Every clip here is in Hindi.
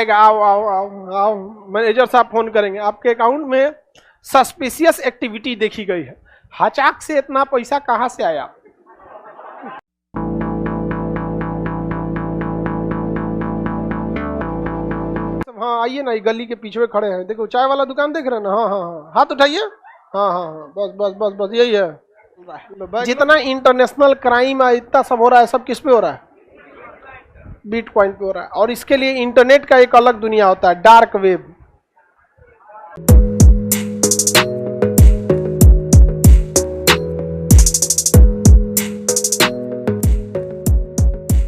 आओ आओ आओ आओ, मैनेजर साहब फोन करेंगे, आपके अकाउंट में सस्पिशियस एक्टिविटी देखी गई है। हचाक से इतना पैसा कहां से आया? हाँ आइए ना, गली के पीछे खड़े हैं, देखो चाय वाला दुकान देख रहे हैं ना? हाँ हाँ हाँ, हाथ उठाइए। हाँ हाँ हाँ, बस बस बस बस यही है। जितना इंटरनेशनल क्राइम है, इतना सब हो रहा है, सब किस पे हो रहा है? बिटकॉइन पे हो रहा है। और इसके लिए इंटरनेट का एक अलग दुनिया होता है, डार्क वेब।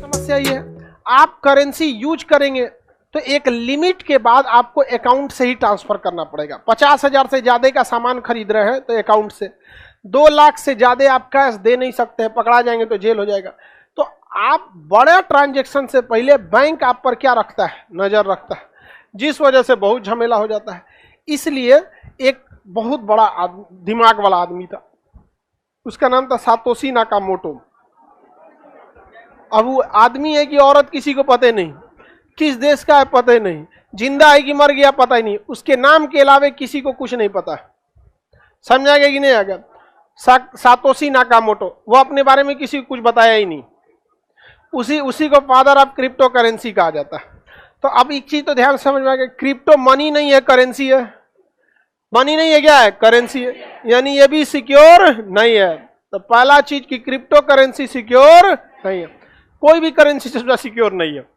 समस्या ये है, आप करेंसी यूज करेंगे तो एक लिमिट के बाद आपको अकाउंट से ही ट्रांसफर करना पड़ेगा। 50,000 से ज्यादा का सामान खरीद रहे हैं तो अकाउंट से, 2 लाख से ज्यादा आप कैश दे नहीं सकते हैं, पकड़ा जाएंगे तो जेल हो जाएगा। तो आप बड़ा ट्रांजैक्शन से पहले बैंक आप पर क्या रखता है? नजर रखता है, जिस वजह से बहुत झमेला हो जाता है। इसलिए एक बहुत बड़ा दिमाग वाला आदमी था, उसका नाम था सातोशी नाकामोटो। अब वो आदमी है कि औरत किसी को पता नहीं, किस देश का है पता ही नहीं, जिंदा है कि मर गया पता ही नहीं, उसके नाम के अलावा किसी को कुछ नहीं पता है। समझा गया कि नहीं आ गया? सातोशी नाकामोटो, वो अपने बारे में किसी को कुछ बताया ही नहीं। उसी को फादर ऑफ क्रिप्टो करेंसी कहा जाता है। तो अब एक चीज तो ध्यान समझ में आ गया, क्रिप्टो मनी नहीं है, करेंसी है। मनी नहीं है, क्या है? करेंसी है, यानी ये भी सिक्योर नहीं है। तो पहला चीज की क्रिप्टो करेंसी सिक्योर नहीं है। कोई भी करेंसी से सिक्योर नहीं है।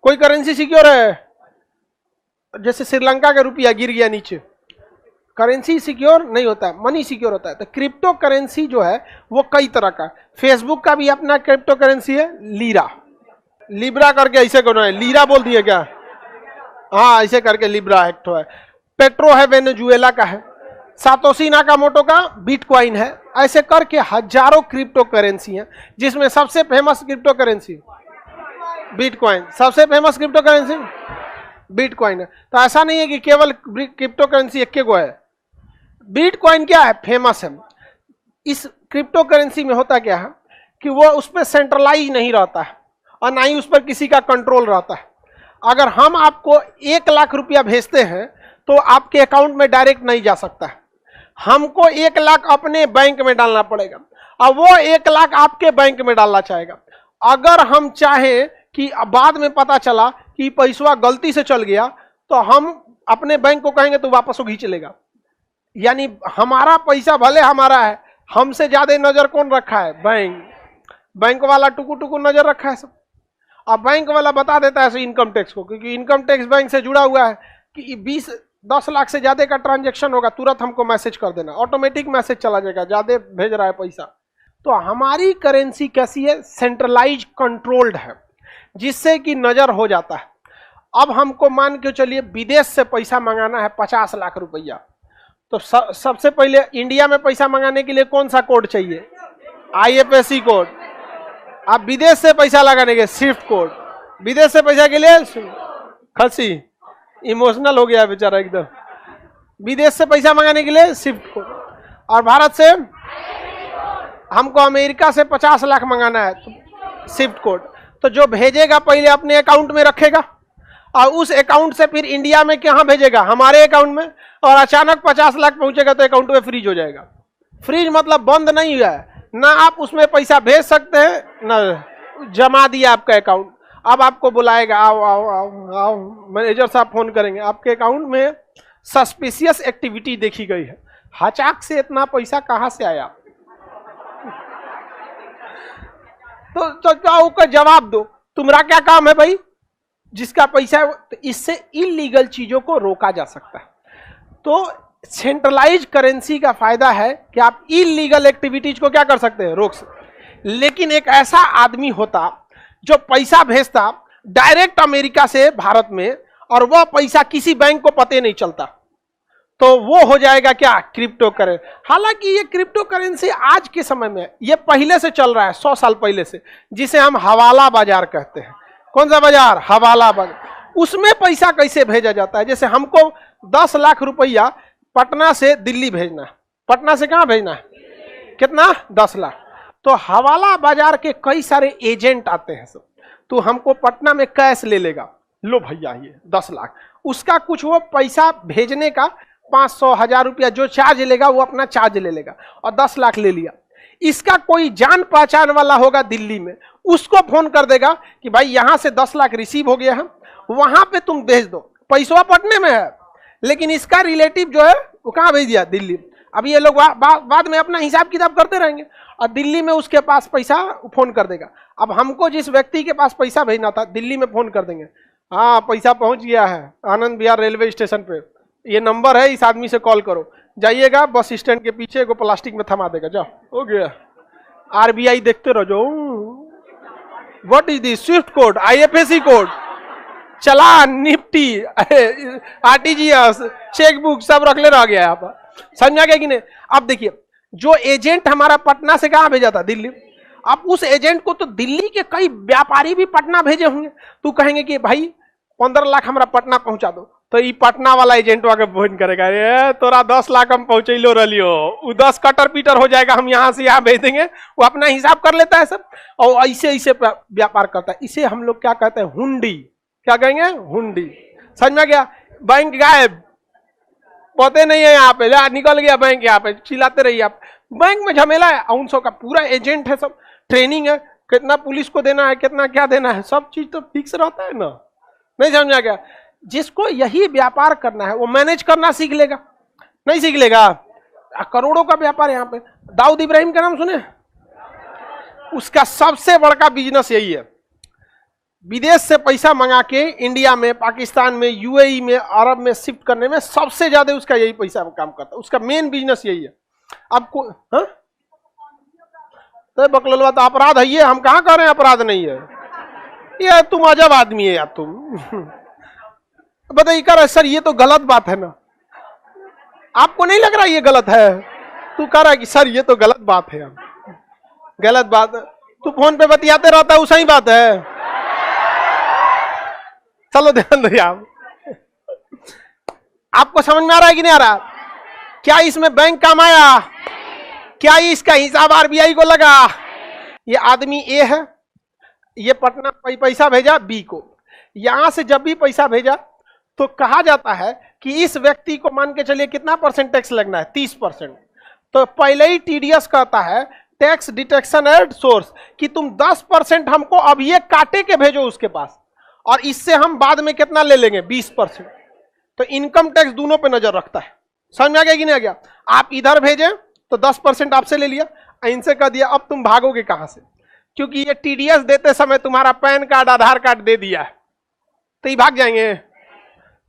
कोई करेंसी सिक्योर है? जैसे श्रीलंका का रुपया गिर गया नीचे, करेंसी सिक्योर नहीं होता है, मनी सिक्योर होता है। तो क्रिप्टो करेंसी जो है वो कई तरह का। फेसबुक का भी अपना क्रिप्टो करेंसी है, लीरा, लिब्रा करके ऐसे करना है, लीरा बोल दिए क्या? हाँ ऐसे करके लिब्रा एक तो है। पेट्रो है, वेनेजुएला का है। सातोशी नाकामोटो का बिटकॉइन है। ऐसे करके हजारों क्रिप्टो करेंसी है, जिसमें सबसे फेमस क्रिप्टो करेंसी बिटकॉइन। सबसे फेमस क्रिप्टो करेंसी बिटकॉइन है। तो ऐसा नहीं है कि केवल क्रिप्टो करेंसी एक को है, बिटकॉइन क्या है? फेमस है। इस क्रिप्टो करेंसी में होता क्या है कि वो उस पर सेंट्रलाइज नहीं रहता है और ना ही उस पर किसी का कंट्रोल रहता है। अगर हम आपको 1 लाख रुपया भेजते हैं तो आपके अकाउंट में डायरेक्ट नहीं जा सकता है, हमको 1 लाख अपने बैंक में डालना पड़ेगा और वो 1 लाख आपके बैंक में डालना चाहेगा। अगर हम चाहें कि बाद में पता चला कि पैसा गलती से चल गया तो हम अपने बैंक को कहेंगे तो वापस वो खींच लेगा। यानी हमारा पैसा भले हमारा है, हमसे ज्यादा नजर कौन रखा है? बैंक वाला टुकु टुकु नजर रखा है सब। अब बैंक वाला बता देता है इनकम टैक्स को, क्योंकि इनकम टैक्स बैंक से जुड़ा हुआ है कि 10 लाख से ज्यादा का ट्रांजैक्शन होगा तुरंत हमको मैसेज कर देना, ऑटोमेटिक मैसेज चला जाएगा ज्यादा भेज रहा है पैसा। तो हमारी करेंसी कैसी है? सेंट्रलाइज कंट्रोल्ड है, जिससे कि नजर हो जाता है। अब हमको मान के चलिए विदेश से पैसा मंगाना है 50 लाख रुपया, तो सबसे पहले इंडिया में पैसा मंगाने के लिए कौन सा कोड चाहिए? IFSC code. आप विदेश से पैसा लगाने के स्विफ्ट कोड। विदेश से पैसा के लिए खसी इमोशनल हो गया बेचारा एकदम। विदेश से पैसा मंगाने के लिए स्विफ्ट कोड, और भारत से हमको अमेरिका से 50 लाख मंगाना है तो स्विफ्ट कोड। तो जो भेजेगा पहले अपने अकाउंट में रखेगा और उस अकाउंट से फिर इंडिया में कहाँ भेजेगा? हमारे अकाउंट में। और अचानक 50 लाख पहुंचेगा तो अकाउंट में फ्रीज हो जाएगा। फ्रीज मतलब बंद नहीं हुआ है, ना आप उसमें पैसा भेज सकते हैं ना जमा दिया आपका अकाउंट। अब आपको बुलाएगा, आओ आओ आओ आओ, मैनेजर साहब फोन करेंगे, आपके अकाउंट में सस्पिशियस एक्टिविटी देखी गई है। हचाक से इतना पैसा कहां से आया? तो उसका जवाब दो, तुम्हारा क्या काम है भाई? जिसका पैसा है। तो इससे इलीगल चीजों को रोका जा सकता है। तो सेंट्रलाइज करेंसी का फायदा है कि आप इलीगल एक्टिविटीज को क्या कर सकते हैं? रोक सकते। लेकिन एक ऐसा आदमी होता जो पैसा भेजता डायरेक्ट अमेरिका से भारत में, और वह पैसा किसी बैंक को पता नहीं चलता, तो वो हो जाएगा क्या? Crypto currency. हालांकि ये क्रिप्टो करेंसी आज के समय में, ये पहले से चल रहा है, 100 साल पहले से, जिसे हम हवाला बाजार कहते हैं। कौन सा बाजार? हवाला बाजार। उसमें पैसा कैसे भेजा जाता है? जैसे हमको 10 लाख रुपया पटना से दिल्ली भेजना है, पटना से कहां भेजना है? कितना? 10 लाख। तो हवाला बाजार के कई सारे एजेंट आते हैं सब, तो हमको पटना में कैश ले लेगा, लो भैया ये 10 लाख, उसका कुछ वो पैसा भेजने का 500 1000 रुपया जो चार्ज लेगा वो अपना चार्ज ले लेगा, और 10 लाख ले लिया। इसका कोई जान पहचान वाला होगा दिल्ली में, उसको फोन कर देगा कि भाई यहां से 10 लाख रिसीव हो गया है, वहां पे तुम भेज दो, पैसा पटने में है, लेकिन इसका रिलेटिव जो है वो कहां भेज दिया, दिल्ली। अब ये लोग बाद में अपना हिसाब किताब करते रहेंगे, और दिल्ली में उसके पास पैसा फोन कर देगा। अब हमको जिस व्यक्ति के पास पैसा भेजना था, दिल्ली में फोन कर देंगे, हाँ पैसा पहुंच गया है आनंद विहार रेलवे स्टेशन पे, ये नंबर है, इस आदमी से कॉल करो, जाइएगा बस स्टैंड के पीछे को प्लास्टिक में थमा देगा, जाओ हो गया। आरबीआई देखते रहो, जो what is this, Swift code, IFSC code, challan, Nifty, RTGS, chequebook सब रख ले रह गया यहाँ पर, समझा गया कि नहीं। अब देखिए जो एजेंट हमारा पटना से कहां भेजा था, दिल्ली, अब उस एजेंट को तो दिल्ली के कई व्यापारी भी पटना भेजे होंगे, तू कहेंगे कि भाई 15 लाख हमारा पटना पहुंचा दो, तो ये पटना वाला एजेंट आके फोन करेगा, ये तोरा 10 लाख हम पहुंचैलो रहियो, वो 10 कटर पीटर हो जाएगा, हम यहां से यहां भेज देंगे, वो अपना हिसाब कर लेता है सब, और ऐसे ऐसे व्यापार करता है। इसे हम लोग क्या कहते हैं, हुंडी, क्या कहेंगे, हुंडी, समझ में गया। बैंक गायब, पते नहीं है यहाँ पे, निकल गया बैंक, यहाँ पे चिल्लाते रहिए आप, बैंक में झमेला है, 900 का पूरा एजेंट है, सब ट्रेनिंग है, कितना पुलिस को देना है, कितना क्या देना है, सब चीज तो फिक्स रहता है ना, नहीं समझा गया। जिसको यही व्यापार करना है वो मैनेज करना सीख लेगा, नहीं सीख लेगा, करोड़ों का व्यापार यहाँ पे। दाऊद इब्राहिम का नाम सुने, उसका सबसे बड़का बिजनेस यही है, विदेश से पैसा मंगा के इंडिया में, पाकिस्तान में, यूएई में, अरब में शिफ्ट करने में सबसे ज्यादा उसका यही पैसा काम करता है, उसका मेन बिजनेस यही है। आपको हाँ तो बकलवा तो अपराध है ये, हम कहां कह रहे हैं अपराध नहीं है, ये तुम अजब आदमी है यार तुम। बताइए कर सर ये तो गलत बात है ना, आपको नहीं लग रहा ये गलत है, तू कह रहा है कि सर ये तो गलत बात है, गलत बात है, तू फोन पे बतियाते रहता है, सही बात है, चलो ध्यान दो आप, आपको समझ में आ रहा है कि नहीं आ रहा, क्या इसमें बैंक काम आया, क्या इसका हिसाब आरबीआई को लगा। ये आदमी ए है, ये पटना पैसा भेजा बी को, यहां से जब भी पैसा भेजा तो कहा जाता है कि इस व्यक्ति को मान के चलिए कितना परसेंट टैक्स लगना है, 30%, तो पहले ही टीडीएस कहता है टैक्स डिटेक्शन एट सोर्स, कि तुम 10% हमको अब ये काटे के भेजो उसके पास, और इससे हम बाद में कितना ले लेंगे, 20%। तो इनकम टैक्स दोनों पे नजर रखता है, समझ में आ गया कि नहीं आ गया। आप इधर भेजे तो 10% आपसे ले लिया, इनसे कह दिया अब तुम भागोगे कहां से, क्योंकि ये टीडीएस देते समय तुम्हारा पैन कार्ड आधार कार्ड दे दिया है, तो ये भाग जाएंगे,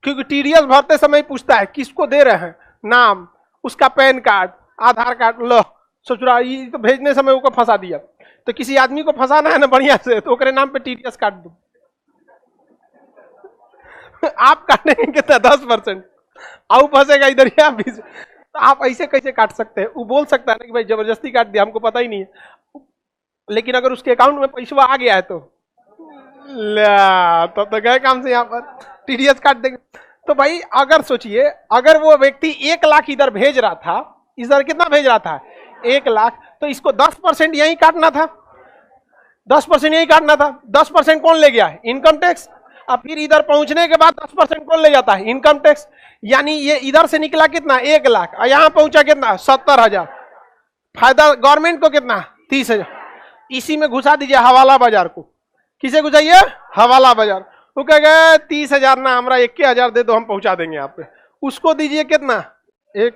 क्योंकि टीडीएस भरते समय पूछता है किसको दे रहे हैं, नाम, उसका पैन कार्ड, आधार कार्ड, लो ससुरा, ये तो भेजने समय उसको फंसा दिया, तो किसी आदमी को फंसाना है ना बढ़िया से, तो ओकरे नाम पे टीडीएस काट दो। आप काटेंगे कितना, 10%, आउ फंसेगा इधर ही आप, तो आप ऐसे कैसे काट सकते हैं। वो बोल सकता है ना कि भाई जबरदस्ती काट दिया, हमको पता ही नहीं है, लेकिन अगर उसके अकाउंट में पैसा आ गया है तो तो गए काम से, यहाँ पर टीडीएस काट देंगे। तो भाई अगर सोचिए, अगर वो व्यक्ति 1 लाख इधर भेज रहा था, इधर कितना भेज रहा था, 1 लाख, तो इसको 10% यही काटना था, 10% यही काटना था। 10% कौन ले गया, इनकम टैक्स, और फिर इधर पहुंचने के बाद 10% कौन ले जाता है, इनकम टैक्स। यानी ये इधर से निकला कितना, 1 लाख, और यहां पहुंचा कितना, 70,000, फायदा गवर्नमेंट को कितना, 30,000। इसी में घुसा दीजिए हवाला बाजार को, किसे घुसाइए, हवाला बाजार, वो कह गए 30,000 ना, हमारा 21,000 दे दो, हम पहुंचा देंगे आप पे, उसको दीजिए कितना, 1,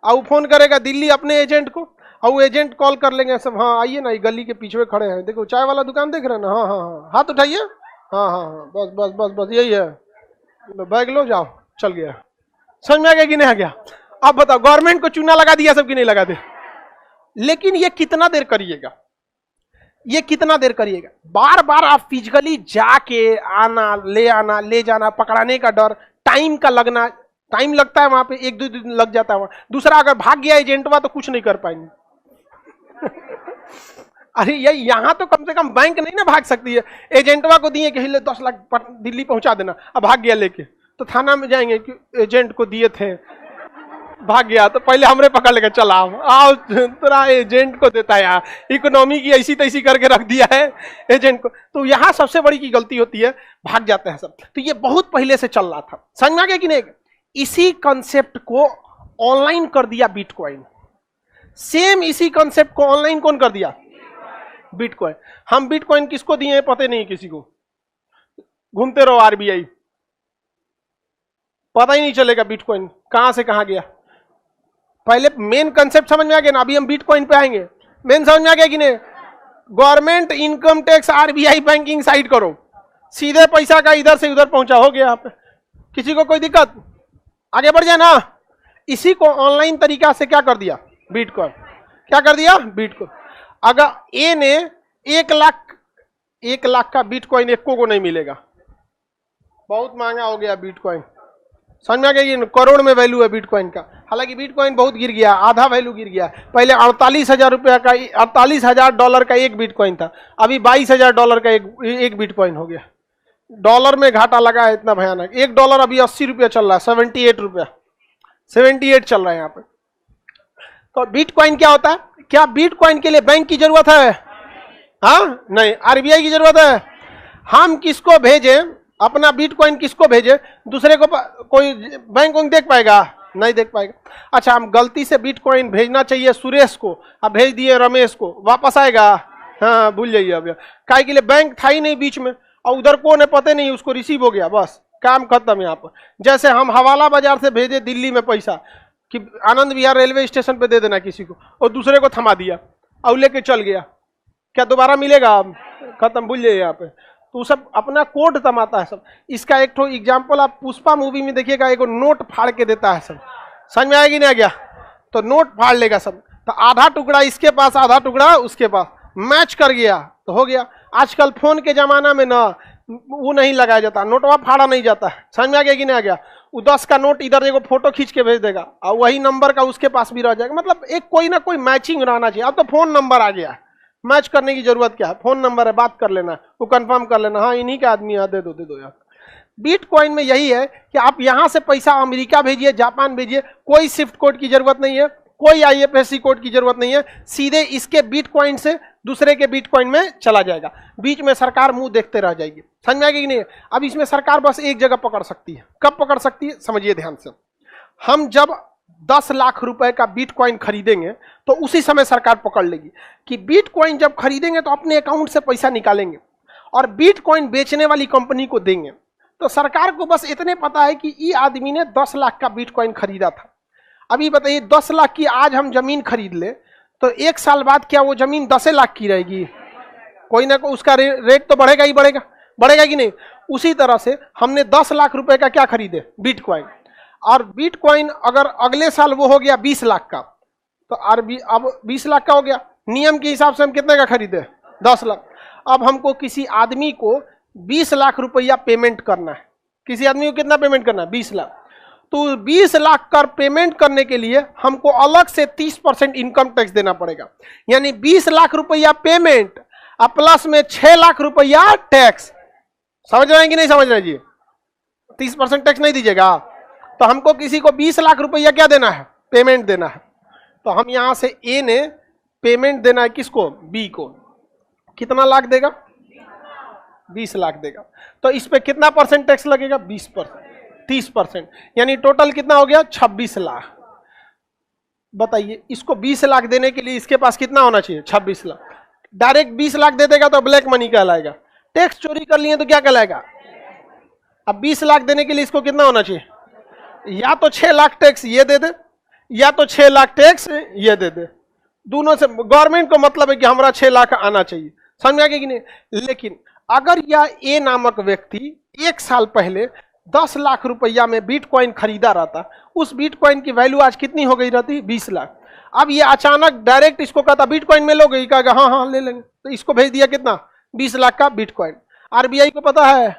और फोन करेगा दिल्ली अपने एजेंट को, और वो एजेंट कॉल कर लेंगे सब, हाँ आइए ना, गली के पीछे खड़े हैं, देखो चाय वाला दुकान देख रहे हैं ना, हाँ हाँ हाँ, हाथ उठाइए, हाँ हाँ हाँ, बस बस बस बस यही है, बैग लो जाओ, चल गया। समझ में आ गया कि नहीं आ गया। अब बताओ गवर्नमेंट को चूना लगा दिया सब कि नहीं लगा दे, लेकिन ये कितना देर करिएगा, ये कितना देर करिएगा, बार बार आप फिजिकली जाके आना, ले जाना, पकड़ाने का डर, टाइम का लगना, टाइम लगता है वहां पे, 1-2 दिन लग जाता है वहां। दूसरा अगर भाग गया एजेंटवा तो कुछ नहीं कर पाएंगे। अरे यहां तो कम से कम बैंक नहीं ना भाग सकती है, एजेंटवा को दिए कि 10 लाख दिल्ली पहुंचा देना, अब भाग गया लेके, तो थाना में जाएंगे कि एजेंट को दिए थे, भाग गया तो पहले हमरे पकड़ लेकर चला, आओ तेरा एजेंट को देता है यार, इकोनॉमी की ऐसी तैसी करके रख दिया है एजेंट को। तो यहाँ सबसे बड़ी की गलती होती है, भाग जाते हैं सब। तो ये बहुत पहले से चल रहा था, समझ में आ गया कि नहीं? इसी कंसेप्ट को ऑनलाइन कर दिया बिटकॉइन। सेम इसी कंसेप्ट को ऑनलाइन कौन कर दिया? बिटकॉइन। हम बिटकॉइन किसको दिए पता नहीं किसी को, घूमते रहो आरबीआई, पता ही नहीं चलेगा बिटकॉइन कहां से कहां गया। पहले मेन कंसेप्ट समझ में आ गया ना, अभी हम बिटकॉइन पे आएंगे। मेन समझ में आ गया कि नहीं? Government income tax RBI banking site करो, सीधे पैसा का इधर से उधर पहुंचा, हो गया। आप किसी को कोई दिक्कत? आगे बढ़ जाए ना। इसी को ऑनलाइन तरीका से क्या कर दिया? बिटकॉइन। क्या कर दिया? बिटकॉइन। अगर ए ने 1 लाख का बिटकॉइन एको को नहीं मिलेगा, बहुत महंगा हो गया बिटकॉइन। समझ में आ गया? करोड़ में वैल्यू है बिटकॉइन का। हालांकि बिटकॉइन बहुत गिर गया, आधा वैल्यू गिर गया। पहले 48,000 रुपया का, 48,000 डॉलर का एक बिटकॉइन था, अभी 22,000 डॉलर का एक बिटकॉइन हो गया। डॉलर में घाटा लगा है इतना भयानक। $1 अभी 80 रुपया चल रहा है, 78 रुपया, 78 चल रहा है यहाँ पे। तो बिटकॉइन क्या होता है? क्या बिटकॉइन के लिए बैंक की जरूरत है? हाँ नहीं, आरबीआई की जरूरत है। हम किसको भेजें अपना बिटकॉइन, किसको भेजे? दूसरे को कोई बैंक उनको देख पाएगा? नहीं देख पाएगा। अच्छा, हम गलती से बिटकॉइन भेजना चाहिए सुरेश को, अब भेज दिए रमेश को, वापस आएगा? हाँ, भूल जाइए। अब काय के लिए बैंक था ही नहीं बीच में, और उधर कौन है पता नहीं, उसको रिसीव हो गया, बस काम खत्म यहाँ पर। जैसे हम हवाला बाजार से भेजे दिल्ली में पैसा कि आनंद विहार रेलवे स्टेशन पे दे देना किसी को, और दूसरे को थमा दिया और लेके चल गया, क्या दोबारा मिलेगा? खत्म, भूल जाइए यहाँ पे। तो सब अपना कोड तमाता है सब। इसका एक ठो एग्जाम्पल आप पुष्पा मूवी में देखिएगा, एक नोट फाड़ के देता है सब। समझ में आएगी नहीं? आ गया तो नोट फाड़ लेगा सब, तो आधा टुकड़ा इसके पास, आधा टुकड़ा उसके पास, मैच कर गया तो हो गया। आजकल फोन के जमाना में ना वो नहीं लगाया जाता, नोटवा फाड़ा नहीं जाता है। समझ में आ गया कि नहीं आ गया? वो 10 का नोट इधर देखो फोटो खींच के भेज देगा, और वही नंबर का उसके पास भी रह जाएगा। मतलब एक कोई ना कोई मैचिंग रहना चाहिए। अब तो फोन नंबर आ गया है, मैच करने की जरूरत क्या है? फोन नंबर है, बात कर लेना, वो कंफर्म कर लेना, हाँ इन्हीं का आदमी है, दे दो यार। बिटकॉइन में यही है कि आप यहां से पैसा अमेरिका भेजिए, जापान भेजिए, कोई स्विफ्ट कोड की जरूरत नहीं है, कोई आईएफएससी कोड की जरूरत नहीं है, सीधे इसके बिटकॉइन से दूसरे के बिटकॉइन में चला जाएगा। बीच में सरकार मुंह देखते रह जाएगी। समझ में आएगी कि नहीं? अब इसमें सरकार बस एक जगह पकड़ सकती है। कब पकड़ सकती है? समझिए ध्यान से। हम जब 10 लाख रुपए का बिटकॉइन खरीदेंगे तो उसी समय सरकार पकड़ लेगी कि बिटकॉइन जब खरीदेंगे तो अपने अकाउंट से पैसा निकालेंगे और बिटकॉइन बेचने वाली कंपनी को देंगे। तो सरकार को बस इतने पता है कि ये आदमी ने 10 लाख का बिटकॉइन खरीदा था। अभी बताइए 10 लाख की आज हम जमीन खरीद ले तो 1 साल बाद क्या वो जमीन 10 लाख की रहेगी? कोई ना कोई उसका रेट तो बढ़ेगा ही बढ़ेगा, बढ़ेगा कि नहीं? उसी तरह से हमने 10 लाख रुपए का क्या खरीदे? बिटकॉइन। और बिटकॉइन अगर अगले साल वो हो गया 20 लाख का, तो अब 20 लाख का हो गया। नियम के हिसाब से हम कितने का खरीदे? 10 लाख। अब हमको किसी आदमी को 20 लाख रुपया पेमेंट करना है। किसी आदमी को कितना पेमेंट करना है? 20 लाख। तो 20 लाख का पेमेंट करने के लिए हमको अलग से 30% इनकम टैक्स देना पड़ेगा। यानी 20 लाख रुपया पेमेंट और प्लस में 6 लाख रुपया टैक्स। समझ रहे हैं कि नहीं समझ रहे जी? 30% टैक्स नहीं दीजिएगा तो हमको किसी को 20 लाख रुपया क्या देना है? पेमेंट देना है। तो हम यहां से ए ने पेमेंट देना है किसको? बी को। कितना लाख देगा? 20 लाख देगा। तो इस पे कितना परसेंट टैक्स लगेगा? 20%, 30%। यानी टोटल कितना हो गया? 26 लाख। बताइए इसको 20 लाख देने के लिए इसके पास कितना होना चाहिए? 26 लाख। डायरेक्ट 20 लाख दे देगा तो ब्लैक मनी कहलाएगा। टैक्स चोरी कर लिए तो क्या कहलाएगा? अब 20 लाख देने के लिए इसको कितना होना चाहिए? या तो 6 लाख टैक्स ये दे दे, या तो 6 लाख टैक्स ये दे दे। दोनों से गवर्नमेंट को मतलब है कि हमारा 6 लाख आना चाहिए। समझ में आ गया कि नहीं? लेकिन अगर यह ए नामक व्यक्ति 1 साल पहले 10 लाख रुपया में बिटकॉइन खरीदा रहता, उस बिटकॉइन की वैल्यू आज कितनी हो गई रहती? 20 लाख। अब ये अचानक डायरेक्ट इसको कहता बिटकॉइन में लोगे, ये कहेगा हाँ हाँ ले लेंगे, तो इसको भेज दिया कितना? 20 लाख का बिटकॉइन। आरबीआई को पता है,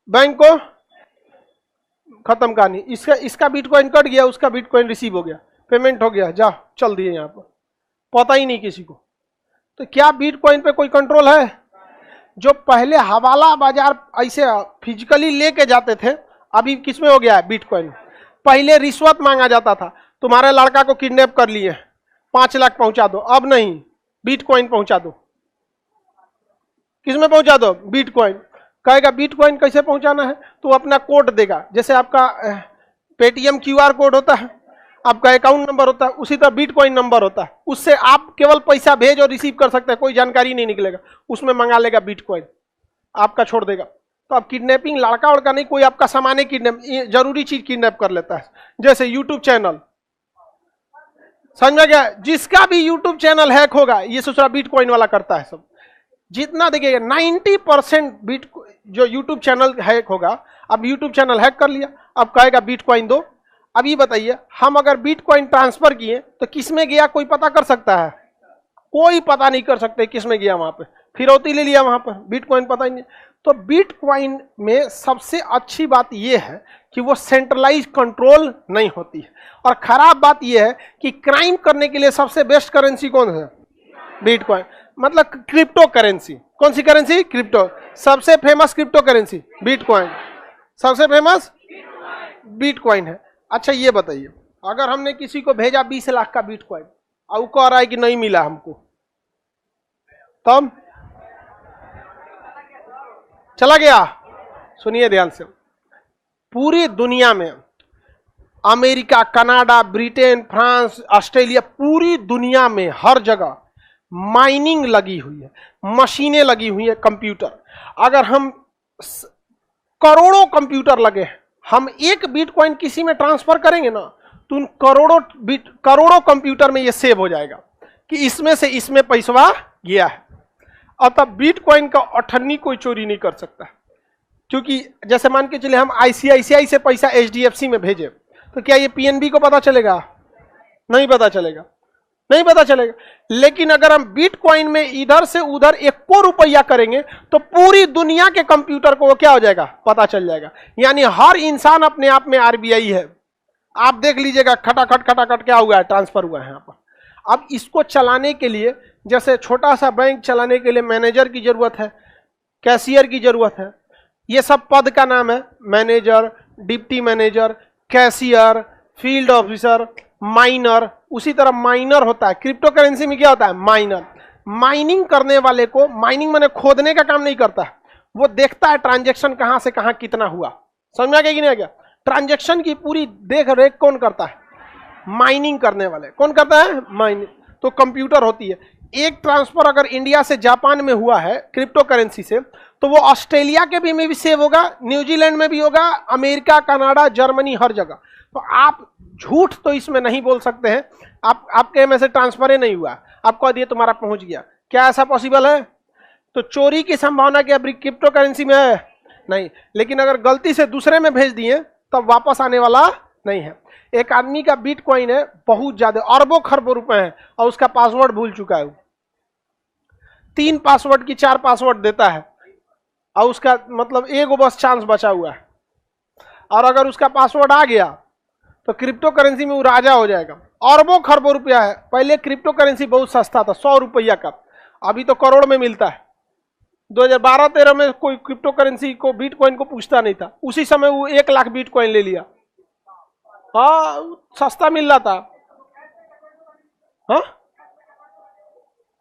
बैंक को खत्म कहानी। इसका बिटकॉइन कट गया, उसका बिटकॉइन रिसीव हो गया, पेमेंट हो गया, जा चल दिए यहाँ पर, पता ही नहीं किसी को। तो क्या बिटकॉइन पे कोई कंट्रोल है? जो पहले हवाला बाजार ऐसे फिजिकली लेके जाते थे, अभी किसमें हो गया है? बिटकॉइन। पहले रिश्वत मांगा जाता था, तुम्हारे लड़का को किडनैप कर लिए 5 लाख पहुंचा दो, अब नहीं, बिटकॉइन पहुंचा दो। किसमें पहुंचा दो? बिटकॉइन। कहेगा बिटकॉइन कैसे पहुंचाना है, तो अपना कोड देगा, जैसे आपका पेटीएम क्यूआर कोड होता है, आपका अकाउंट नंबर होता है, उसी तरह बिटकॉइन नंबर होता है, उससे आप केवल पैसा भेज और रिसीव कर सकते हैं, कोई जानकारी नहीं निकलेगा, उसमें मंगा लेगा बिटकॉइन, आपका छोड़ देगा। तो अब किडनैपिंग लड़का उड़का नहीं, कोई आपका सामान किडनैप, जरूरी चीज किडनैप कर लेता है, जैसे यूट्यूब चैनल, समझ में गया? जिसका भी यूट्यूब चैनल हैक होगा, ये दूसरा बिटकॉइन वाला करता है सब। जितना देखिएगा 90% बिट जो यूट्यूब चैनल हैक होगा, अब यूट्यूब चैनल हैक कर लिया, अब कहेगा बिटकॉइन दो। अब ये बताइए, हम अगर बिटकॉइन ट्रांसफर किए तो किसमें गया, कोई पता कर सकता है? कोई पता नहीं कर सकते किसमें गया, वहां पे फिरौती ले लिया, वहां पर बिटकॉइन पता ही नहीं। तो बिटकॉइन में सबसे अच्छी बात यह है कि वो सेंट्रलाइज कंट्रोल नहीं होती है, और खराब बात यह है कि क्राइम करने के लिए सबसे बेस्ट करेंसी कौन है? बिटकॉइन, मतलब क्रिप्टो करेंसी। कौन सी करेंसी? क्रिप्टो। सबसे फेमस क्रिप्टो करेंसी बिटकॉइन, सबसे फेमस बिटकॉइन है। अच्छा ये बताइए, अगर हमने किसी को भेजा 20 लाख का बिटकॉइन और वो कह रहा है कि नहीं मिला हमको, तब चला गया। सुनिए ध्यान से, पूरी दुनिया में America, Canada, Britain, France, Australia, पूरी दुनिया में हर जगह माइनिंग लगी हुई है, मशीनें लगी हुई है, कंप्यूटर। अगर हम करोड़ों कंप्यूटर लगे हैं, हम एक बिटकॉइन किसी में ट्रांसफर करेंगे ना, तो उन करोड़ों कंप्यूटर में ये सेव हो जाएगा कि इसमें से इसमें पैसा गया है। और तब बिटकॉइन का अठन्नी कोई चोरी नहीं कर सकता, क्योंकि जैसे मान के चले हम आईसीआईसीआई से पैसा एचडीएफसी में भेजे, तो क्या ये पीएनबी को पता चलेगा? नहीं पता चलेगा, नहीं पता चलेगा। लेकिन अगर हम बिटकॉइन में इधर से उधर 1 रुपया करेंगे तो पूरी दुनिया के कंप्यूटर को वो क्या हो जाएगा? पता चल जाएगा। यानी हर इंसान अपने आप में आरबीआई है। आप देख लीजिएगा, खटाखट क्या हुआ है? ट्रांसफर हुआ है यहाँ पर। अब इसको चलाने के लिए, जैसे छोटा सा बैंक चलाने के लिए मैनेजर की जरूरत है, कैशियर की जरूरत है, ये सब पद का नाम है। Manager, deputy manager, cashier, field officer, minor. उसी तरह माइनर होता है क्रिप्टो करेंसी में, क्या होता है? माइनर। माइनिंग करने वाले को, माइनिंग माने खोदने का काम नहीं करता, वो देखता है ट्रांजैक्शन कहां से कहां कितना हुआ। समझ में आ गया कि नहीं आ गया? ट्रांजैक्शन की पूरी देख रेख कौन करता है? माइनिंग करने वाले। कौन करता है? माइनिंग। तो कंप्यूटर होती है। एक ट्रांसफर अगर इंडिया से जापान में हुआ है क्रिप्टो करेंसी से, तो वो ऑस्ट्रेलिया के भी में भी सेव होगा, न्यूजीलैंड में भी होगा, अमेरिका, कनाडा, जर्मनी, हर जगह। तो आप झूठ तो इसमें नहीं बोल सकते हैं, आपके में से ट्रांसफर ही नहीं हुआ, आप कह दिए तुम्हारा पहुंच गया। क्या ऐसा पॉसिबल है? तो चोरी की संभावना क्या क्रिप्टो करेंसी में है? नहीं। लेकिन अगर गलती से दूसरे में भेज दिए तब वापस आने वाला नहीं है। एक आदमी का बिटकॉइन है बहुत ज्यादा, अरबों खरबों रुपए हैं, और उसका पासवर्ड भूल चुका है। 3 पासवर्ड की 4 पासवर्ड देता है, और उसका मतलब एक बस चांस बचा हुआ है। और अगर उसका पासवर्ड आ गया तो क्रिप्टो करेंसी में वो राजा हो जाएगा। अरबों खरबों रुपया है। पहले क्रिप्टो करेंसी बहुत सस्ता था, 100 रुपया का, अभी तो करोड़ में मिलता है। 2012-13 में कोई क्रिप्टो करेंसी को, बिटकॉइन को पूछता नहीं था, उसी समय वो 1 लाख बिटकॉइन ले लिया। हाँ, सस्ता मिल रहा था। हाँ,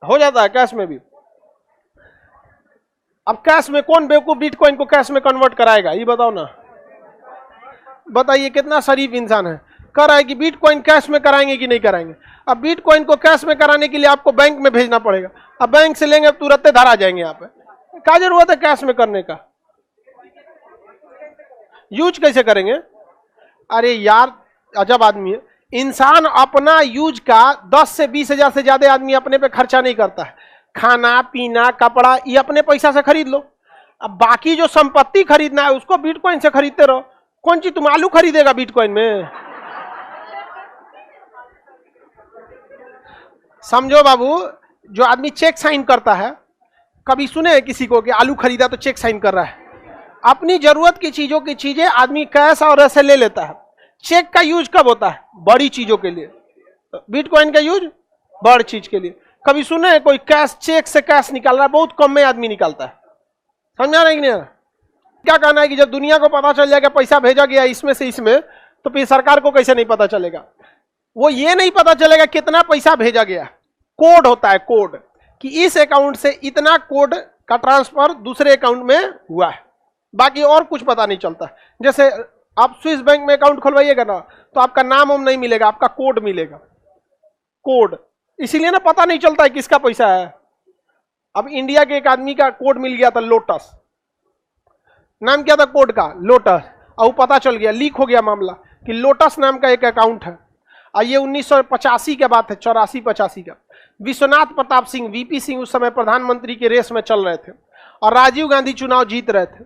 हो जाता है कैश में भी। अब कैश में कौन बेवकूफ बिटकॉइन को कैश में कन्वर्ट कराएगा? ये बताओ ना, बताइए कितना शरीफ इंसान है, कह रहा है कि बिटकॉइन कैश में कराएंगे कि नहीं कराएंगे। अब बिटकॉइन को कैश में कराने के लिए आपको बैंक में भेजना पड़ेगा। अब बैंक से लेंगे तुरंत धरा जाएंगे। यहाँ पे क्या जरूरत है कैश में करने का? यूज कैसे करेंगे? अरे यार, अजब आदमी है इंसान। अपना यूज का 10 से 20 हजार से ज्यादा आदमी अपने पे खर्चा नहीं करता है। खाना पीना कपड़ा ये अपने पैसा से खरीद लो। अब बाकी जो संपत्ति खरीदना है उसको बिटकॉइन से खरीदते रहो। कौन चीज तुम आलू खरीदेगा बिटकॉइन में? समझो बाबू, जो आदमी चेक साइन करता है, कभी सुने हैं किसी को कि आलू खरीदा तो चेक साइन कर रहा है? अपनी जरूरत की चीजों की चीजें आदमी कैश और ऐसे ले लेता है। चेक का यूज कब होता है? बड़ी चीजों के लिए। बिटकॉइन का यूज बड़ी चीज के लिए। कभी सुने हैं कोई कैश, चेक से कैश निकाल रहा है? बहुत कम में आदमी निकालता है। समझा नहीं? क्या कहना है कि जब दुनिया को पता चल जाएगा पैसा भेजा गया इसमें से इसमें, तो फिर सरकार को कैसे नहीं पता चलेगा? वो ये नहीं पता चलेगा कितना पैसा भेजा गया। कोड होता है, कोड, कि इस अकाउंट से इतना कोड का ट्रांसफर दूसरे अकाउंट में हुआ है, बाकी और कुछ पता नहीं चलता। जैसे आप स्विस बैंक में अकाउंट खोलवाइएगा ना, तो आपका नाम हम नहीं मिलेगा, आपका कोड मिलेगा, कोड। इसीलिए ना पता नहीं चलता है किसका पैसा है। अब इंडिया के एक आदमी का कोड मिल गया था, लोटस, नाम क्या था कोड का? लोटस। और पता चल गया, लीक हो गया मामला कि लोटस नाम का एक अकाउंट है। और ये 1985 की बात है, 84-85 का। विश्वनाथ प्रताप सिंह, वीपी सिंह उस समय प्रधानमंत्री के रेस में चल रहे थे और राजीव गांधी चुनाव जीत रहे थे।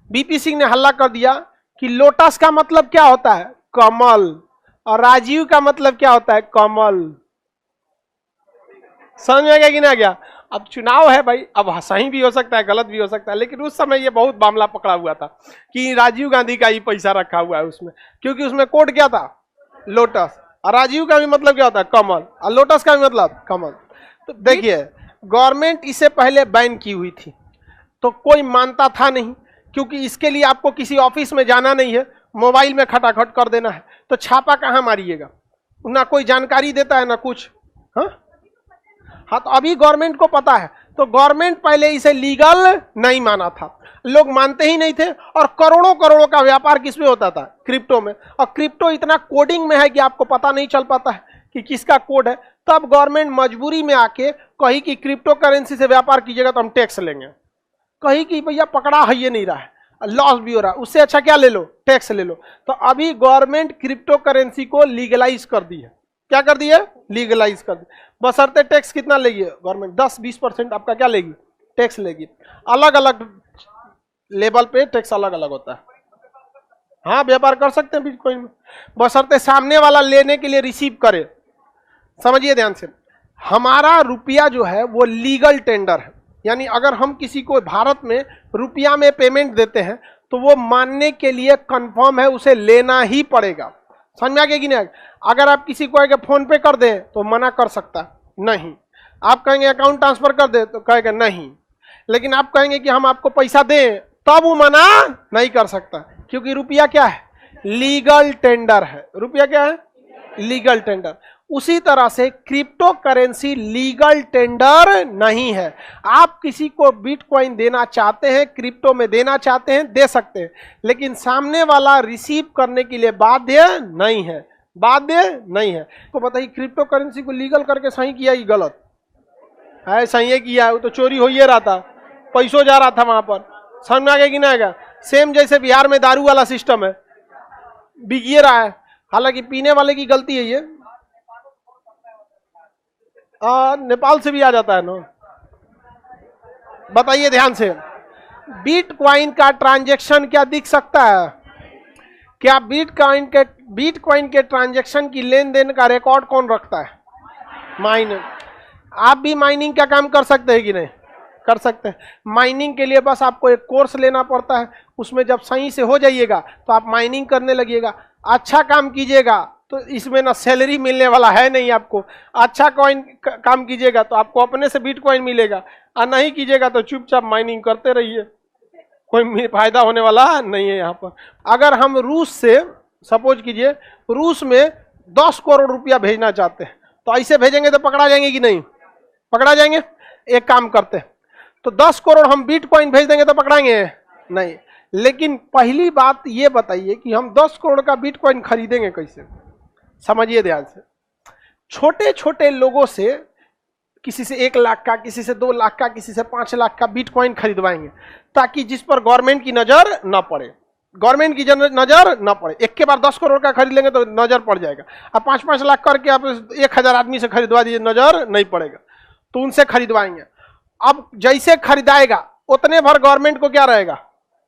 वीपी सिंह ने हल्ला कर दिया कि लोटस का मतलब क्या होता है? कमल। और राजीव का मतलब क्या होता है? कमल। समझ में आ गया कि नहीं आ गया? अब चुनाव है भाई, अब सही भी हो सकता है, गलत भी हो सकता है, लेकिन उस समय ये बहुत मामला पकड़ा हुआ था कि राजीव गांधी का ही पैसा रखा हुआ है उसमें, क्योंकि उसमें कोड क्या था? लोटस। और राजीव का भी मतलब क्या होता है? कमल। और लोटस का भी मतलब कमल। तो देखिए, गवर्नमेंट इसे पहले बैन की हुई थी, तो कोई मानता था नहीं, क्योंकि इसके लिए आपको किसी ऑफिस में जाना नहीं है, मोबाइल में खटाखट कर देना है, तो छापा कहाँ मारिएगा? ना कोई जानकारी देता है ना कुछ। हाँ, तो अभी गवर्नमेंट को पता है, तो गवर्नमेंट पहले इसे लीगल नहीं माना था, लोग मानते ही नहीं थे। और करोड़ों करोड़ों का व्यापार किसमें होता था? क्रिप्टो में। और क्रिप्टो इतना कोडिंग में है कि आपको पता नहीं चल पाता है कि किसका कोड है। तब गवर्नमेंट मजबूरी में आके कही कि क्रिप्टो करेंसी से व्यापार कीजिएगा तो हम टैक्स लेंगे। कही कि भैया पकड़ा है ये नहीं रहा है, लॉस भी हो रहा है, उससे अच्छा क्या ले लो? टैक्स ले लो। तो अभी गवर्नमेंट क्रिप्टो करेंसी को लीगलाइज कर दी है। क्या कर दी है? लीगलाइज कर दी। बशर्ते टैक्स कितना लेगी गवर्नमेंट? 10-20% आपका क्या लेगी? टैक्स लेगी। अलग अलग लेवल पे टैक्स अलग अलग होता है। हाँ, व्यापार कर सकते हैं बिटकॉइन में, बशर्ते सामने वाला लेने के लिए रिसीव करे। समझिए ध्यान से, हमारा रुपया जो है वो लीगल टेंडर है, यानी अगर हम किसी को भारत में रुपया में पेमेंट देते हैं तो वो मानने के लिए कंफर्म है, उसे लेना ही पड़ेगा। समझ में आ गया कि नहीं? अगर आप किसी को फोन पे कर दें तो मना कर सकता नहीं, आप कहेंगे अकाउंट ट्रांसफर कर दे तो कहेगा नहीं, लेकिन आप कहेंगे कि हम आपको पैसा दें तब वो मना नहीं कर सकता, क्योंकि रुपया क्या है? लीगल टेंडर है। रुपया क्या है? Legal tender. उसी तरह से क्रिप्टो करेंसी लीगल टेंडर नहीं है। आप किसी को बिटकॉइन देना चाहते हैं, क्रिप्टो में देना चाहते हैं, दे सकते हैं, लेकिन सामने वाला रिसीव करने के लिए बाध्य नहीं है, बाध्य नहीं है। तो बताइए, क्रिप्टो करेंसी को लीगल करके सही किया कि गलत है? सही किया है, वो तो चोरी हो ही रहा था, पैसों जा रहा था वहां पर। समझ में आ गया कि नहीं आएगा? सेम जैसे बिहार में दारू वाला सिस्टम है, बिक रहा है, हालांकि पीने वाले की गलती है ये। नेपाल से भी आ जाता है ना। बताइए ध्यान से, बिटकॉइन का ट्रांजैक्शन क्या दिख सकता है? क्या बिटकॉइन के ट्रांजैक्शन की लेन देन का रिकॉर्ड कौन रखता है? माइनर। आप भी माइनिंग का काम कर सकते हैं कि नहीं? कर सकते हैं। माइनिंग के लिए बस आपको एक कोर्स लेना पड़ता है, उसमें जब सही से हो जाइएगा तो आप माइनिंग करने लगिएगा। अच्छा काम कीजिएगा तो इसमें ना सैलरी मिलने वाला है नहीं आपको, अच्छा काम कीजिएगा तो आपको अपने से बिटकॉइन मिलेगा, और नहीं कीजिएगा तो चुपचाप माइनिंग करते रहिए, कोई फायदा होने वाला नहीं है यहाँ पर। अगर हम रूस से, सपोज कीजिए रूस में 10 करोड़ रुपया भेजना चाहते हैं, तो ऐसे भेजेंगे तो पकड़ा जाएंगे कि नहीं? पकड़ा जाएंगे। एक काम करते हैं, तो 10 करोड़ हम बिटकॉइन भेज देंगे तो पकड़ाएंगे नहीं। लेकिन पहली बात ये बताइए कि हम 10 करोड़ का बिटकॉइन खरीदेंगे कैसे? समझिए ध्यान से, छोटे छोटे लोगों से, किसी से 1 लाख का, किसी से 2 लाख का, किसी से 5 लाख का बिटकॉइन खरीदवाएंगे, ताकि जिस पर गवर्नमेंट की नजर न पड़े, गवर्नमेंट की नजर न पड़े। एक के बार 10 करोड़ का खरीद लेंगे तो नजर पड़ जाएगा। अब 5-5 लाख करके आप 1000 आदमी से खरीदवा दीजिए, नजर नहीं पड़ेगा, तो उनसे खरीदवाएंगे। अब जैसे खरीदाएगा उतने भर गवर्नमेंट को क्या रहेगा?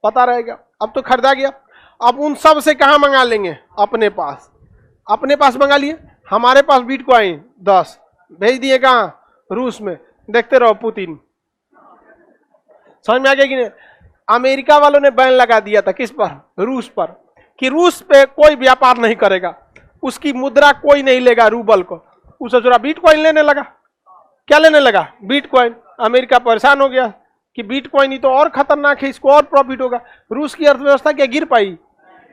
पता रहेगा। अब तो खरीदा गया, अब उन सब से कहां मंगा लेंगे? अपने पास। अपने पास मंगा लिए, हमारे पास बिटकॉइन 10 भेज दिए, कहां? रूस में। देखते रहो पुतिन। समझ में आ गया कि नहीं? अमेरिका वालों ने बैन लगा दिया था किस पर? रूस पर, कि रूस पे कोई व्यापार नहीं करेगा, उसकी मुद्रा कोई नहीं लेगा रूबल को। उसे जरा बिटकॉइन लेने लगा। क्या लेने लगा? बिटकॉइन। अमेरिका परेशान हो गया कि बिटकॉइन ही तो और खतरनाक है, इसको और प्रॉफिट होगा। रूस की अर्थव्यवस्था क्या गिर पाई?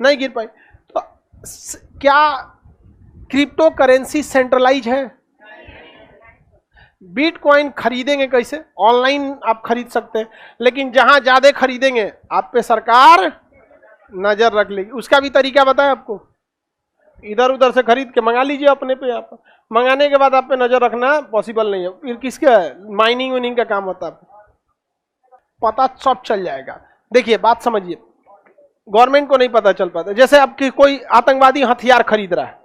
नहीं गिर पाई। तो क्या क्रिप्टो करेंसी सेंट्रलाइज है? बिटकॉइन खरीदेंगे कैसे? ऑनलाइन आप खरीद सकते हैं, लेकिन जहां ज्यादा खरीदेंगे आप पे सरकार नजर रख लेगी। उसका भी तरीका बताया आपको, इधर उधर से खरीद के मंगा लीजिए अपने पे। आप मंगाने के बाद आप पे नजर रखना पॉसिबल नहीं है। फिर किसका माइनिंग वाइनिंग का काम होता है, पता सब चल जाएगा। देखिए बात समझिए, गवर्नमेंट को नहीं पता चल पाता। जैसे अब कोई आतंकवादी हथियार खरीद रहा है,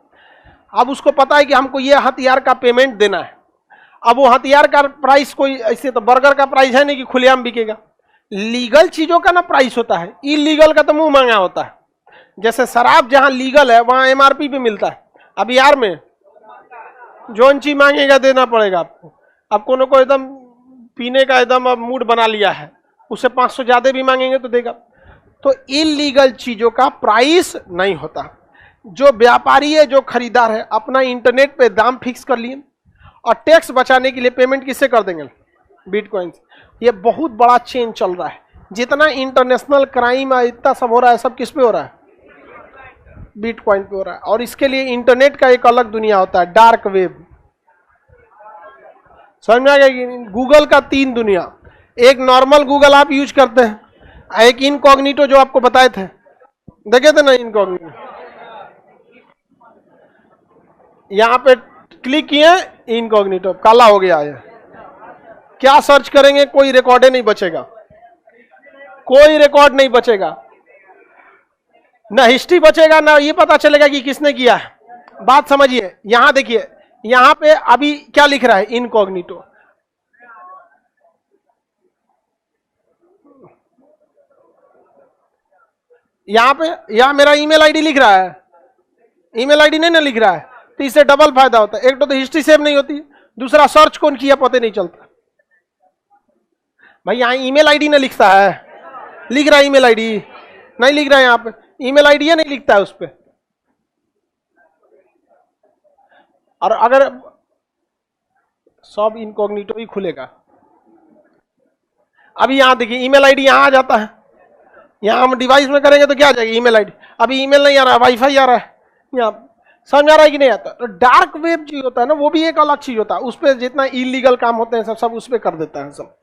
अब उसको पता है कि हमको ये हथियार का पेमेंट देना है। अब वो हथियार का प्राइस कोई ऐसे तो बर्गर का प्राइस है नहीं कि खुलेआम बिकेगा। लीगल चीजों का ना प्राइस होता है, इलीगल का तो मुंह मांगा होता है। जैसे शराब जहां लीगल है वहां एमआरपी पे मिलता है, अब बिहार में जोन चीज मांगेगा देना पड़ेगा आपको। अब कोनो को एकदम पीने का एकदम मूड बना लिया है, उससे 500 ज्यादा भी मांगेंगे तो देगा। तो इलीगल चीजों का प्राइस नहीं होता। जो व्यापारी है, जो खरीदार है, अपना इंटरनेट पे दाम फिक्स कर लिए और टैक्स बचाने के लिए पेमेंट किससे कर देंगे? बिटकॉइन से। ये बहुत बड़ा चेंज चल रहा है। जितना इंटरनेशनल क्राइम है, इतना सब हो रहा है, सब किस पे हो रहा है? बिटकॉइन पे हो रहा है। और इसके लिए इंटरनेट का एक अलग दुनिया होता है, डार्क वेब। समझ में आ गया? गूगल का 3 दुनिया, एक नॉर्मल गूगल आप यूज करते हैं, एक इनकॉग्निटो जो आपको बताए थे, देखे थे ना इनकॉग्निटो। यहां पे क्लिक किए, इनकॉग्निटो काला हो गया है। क्या सर्च करेंगे, कोई रिकॉर्ड नहीं बचेगा, कोई रिकॉर्ड नहीं बचेगा, ना हिस्ट्री बचेगा, ना ये पता चलेगा कि किसने किया है। बात समझिए। यहां देखिए, यहां पे अभी क्या लिख रहा है? इनकॉग्निटो। यहां पे यहां मेरा ईमेल आईडी लिख रहा है, ईमेल आईडी नहीं ना लिख रहा है, तो इससे डबल फायदा होता है। एक तो हिस्ट्री सेव नहीं होती, दूसरा सर्च कौन किया पता नहीं चलता। भाई यहां ईमेल आईडी ना लिखता है, लिख रहा है ईमेल आईडी नहीं लिख रहा है, यहां पे ईमेल आईडी है नहीं लिखता है उस पर। और अगर सब इनकॉग्निटो ही खुलेगा। अभी यहां देखिए ईमेल आईडी यहां आ जाता है, यहां हम डिवाइस में करेंगे तो क्या आ जाएगी? Email ID. अभी ईमेल नहीं आ रहा है, वाईफाई आ रहा है। यहाँ समझ आ रहा है कि नहीं आता? तो डार्क वेब जो होता है ना, वो भी एक अलग चीज होता है। उस पर जितना इलीगल काम होते हैं सब उस पर कर देता है सब।